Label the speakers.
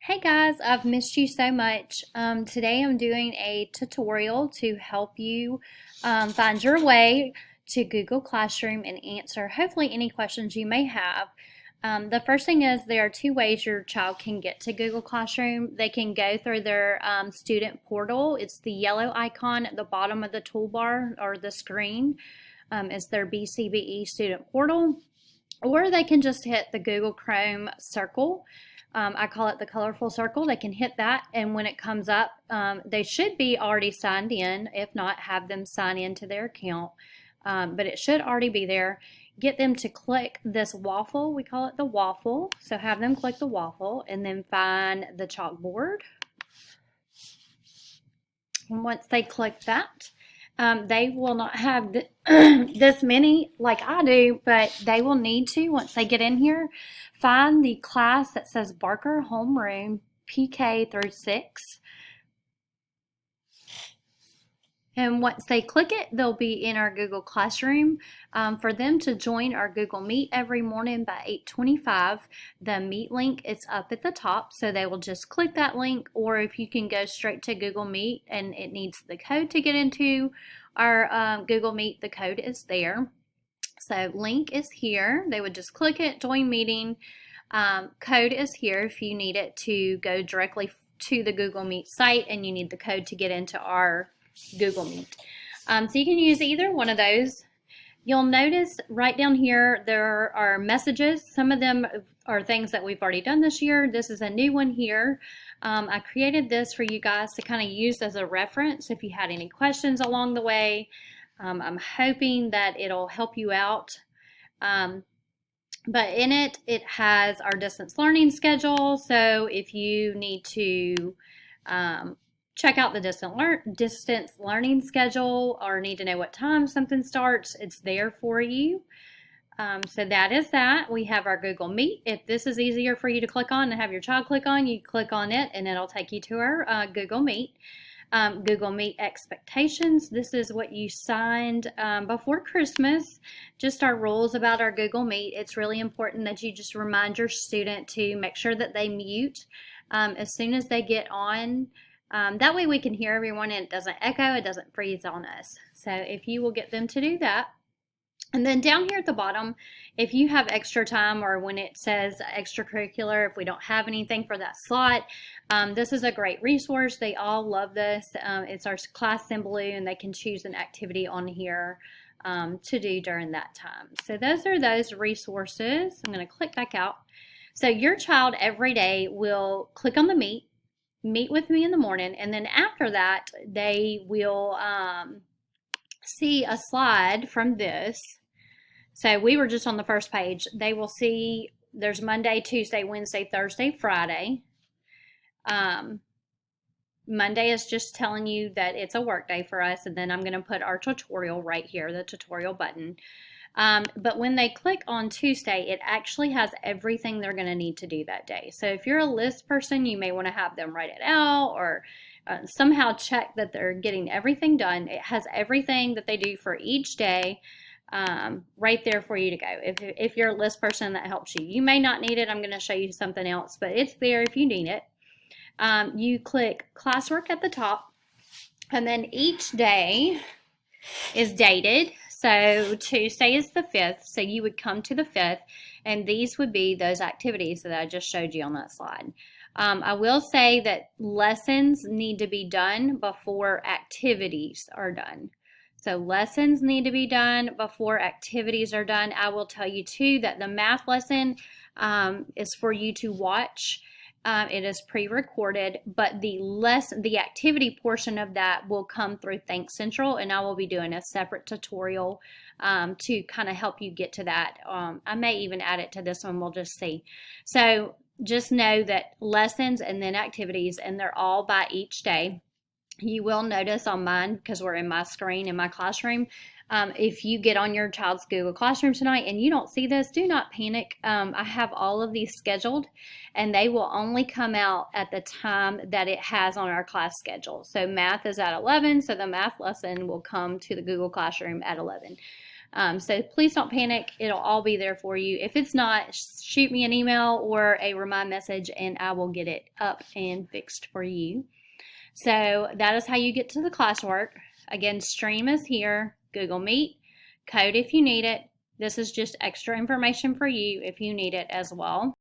Speaker 1: Hey guys, I've missed you so much. Today I'm doing a tutorial to help you find your way to Google Classroom and answer hopefully any questions you may have. The first thing is there are two ways your child can get to Google Classroom. They can go through their student portal. It's the yellow icon at the bottom of the toolbar or the screen. It's their BCBE student portal. Or they can just hit the Google Chrome circle. I call it the colorful circle. They can hit that, and when it comes up, they should be already signed in. If not, have them sign into their account, but it should already be there. Get them to click this waffle. We call it the waffle. So have them click the waffle and then find the chalkboard. And once they click that, they will not have this many like I do, but they will need to, once they get in here, find the class that says Barker Homeroom PK through 6. And once they click it, they'll be in our Google Classroom. For them to join our Google Meet every morning by 8:25, the Meet link is up at the top, so they will just click that link, or if you can go straight to Google Meet and it needs the code to get into our Google Meet, the code is there. So link is here. They would just click it, join meeting. Code is here if you need it to go directly to the Google Meet site and you need the code to get into our Google Meet. So you can use either one of those. You'll notice right down here there are messages. Some of them are things that we've already done this year. This is a new one here. I created this for you guys to kind of use as a reference if you had any questions along the way. I'm hoping that it'll help you out. But in it, it has our distance learning schedule. So if you need to check out the distance learning schedule or need to know what time something starts, it's there for you. So that is that. We have our Google Meet. If this is easier for you to click on and have your child click on, you click on it and it'll take you to our Google Meet. Google Meet expectations. This is what you signed before Christmas. Just our rules about our Google Meet. It's really important that you just remind your student to make sure that they mute as soon as they get on. That way we can hear everyone and it doesn't echo, it doesn't freeze on us. So if you will get them to do that. And then down here at the bottom, if you have extra time or when it says extracurricular, if we don't have anything for that slot, this is a great resource. They all love this. It's our class Symbaloo, and they can choose an activity on here to do during that time. So those are those resources. I'm going to click back out. So your child every day will click on the meet with me in the morning, and then after that they will see a slide from this. So we were just on the first page. They will see there's Monday, Tuesday, Wednesday, Thursday, Friday. Monday is just telling you that it's a work day for us, and then I'm going to put our tutorial right here, the tutorial button. But when they click on Tuesday, it actually has everything they're going to need to do that day. So if you're a list person, you may want to have them write it out or somehow check that they're getting everything done. It has everything that they do for each day right there for you to go. If you're a list person, that helps you. You may not need it. I'm going to show you something else, but it's there if you need it. You click classwork at the top, and then each day is dated. So Tuesday is the 5th, so you would come to the 5th, and these would be those activities that I just showed you on that slide. I will say that lessons need to be done before activities are done. So lessons need to be done before activities are done. I will tell you too that the math lesson is for you to watch. It is pre-recorded, but the activity portion of that will come through Think Central, and I will be doing a separate tutorial to kind of help you get to that. I may even add it to this one. We'll just see. So just know that lessons and then activities, and they're all by each day. You will notice on mine, because we're in my screen in my classroom, if you get on your child's Google Classroom tonight and you don't see this, do not panic. I have all of these scheduled, and they will only come out at the time that it has on our class schedule. So math is at 11, so the math lesson will come to the Google Classroom at 11. So please don't panic. It'll all be there for you. If it's not, shoot me an email or a remind message and I will get it up and fixed for you. So that is how you get to the classwork. Again, Stream is here, Google Meet, Code if you need it. This is just extra information for you if you need it as well.